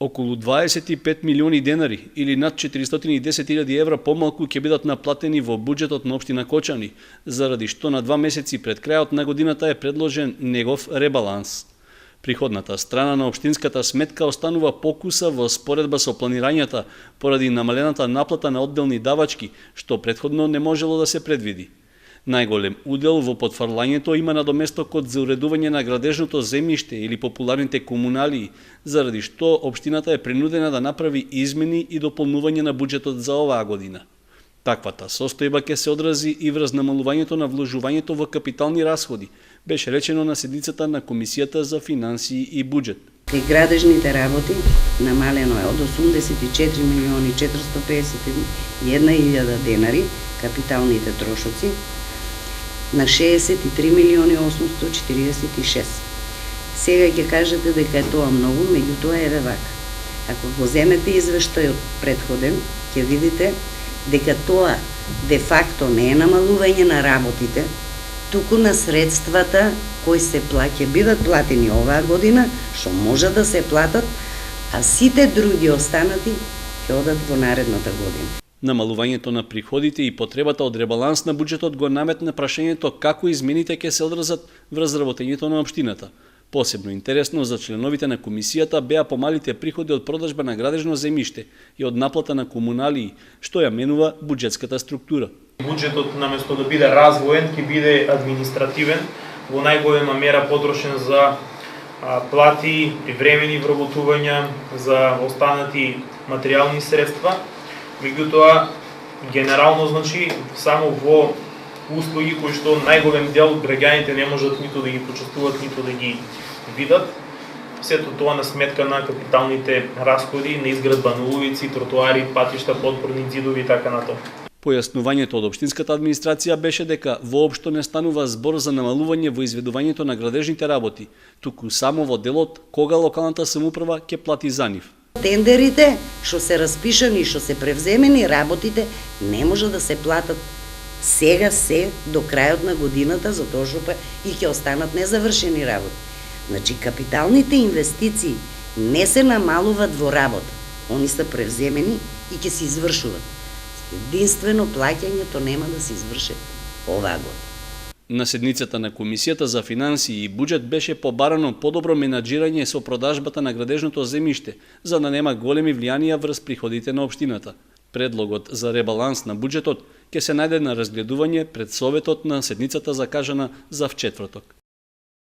Околу 25 милиони денари или над 410.000 евра помалку ќе бидат наплатени во буџетот на општина Кочани, заради што на 2 месеци пред крајот на годината е предложен негов ребаланс. Приходната страна на општинската сметка останува покуса во споредба со планирањата поради намалената наплата на одделни давачки, што претходно не можело да се предвиди. Најголем удел во потфрлањето има надоместокот за уредување на градежното земјиште или популарните комуналии, заради што општината е принудена да направи измени и дополнување на буџетот за оваа година. Таквата состојба ќе се одрази и врз намалувањето на вложувањето во капитални расходи, беше речено на седницата на Комисијата за финансии и буџет. И градежните работи намалено е од 84 милиони 451 илјада денари, капиталните трошоци, на 63 милиони 846. Сега ќе кажете дека е тоа многу, меѓутоа еве вака. Ако го земете извештајот предходен, ќе видите дека тоа де факто не е намалување на работите, туку на средствата кои се ќе бидат платени оваа година, што може да се платат, а сите други останати ќе одат во наредната година. Намалувањето на приходите и потребата од ребаланс на буџетот го наметна прашањето како измените ќе се одразат врз работењето на општината. Посебно интересно за членовите на комисијата беа помалите приходи од продажба на градежно земјиште и од наплата на комуналии, што ја менува буџетската структура. Буџетот наместо да биде развоен, ќе биде административен, во најголема мера потрошен за плати, привремени вработувања, за останати материјални средства. Меѓутоа, генерално значи само во услуги кои што најголем дел граѓаните не можат ниту да ги почувствуваат, ниту да ги видат. Сето тоа на сметка на капиталните расходи на изградба на улици, тротоари, патишта, подпорни ѕидови и така натаму. Појаснувањето од општинската администрација беше дека воопшто не станува збор за намалување во изведувањето на градежните работи, туку само во делот кога локалната самоуправа ќе плати за нив. Тендерите што се распишани, што се превземени, работите не може да се платат сега до крајот на годината, затоа што и ќе останат незавршени работи. Значи, капиталните инвестиции не се намалуваат во работа. Они се превземени и ќе се извршуваат. Единствено плаќањето нема да се изврши оваа година. На седницата на Комисијата за финансии и буџет беше побарано подобро менаџирање со продажбата на градежното земјиште, за да нема големи влијанија врз приходите на општината. Предлогот за ребаланс на буџетот ќе се најде на разгледување пред Советот на седницата закажана за вчетврток.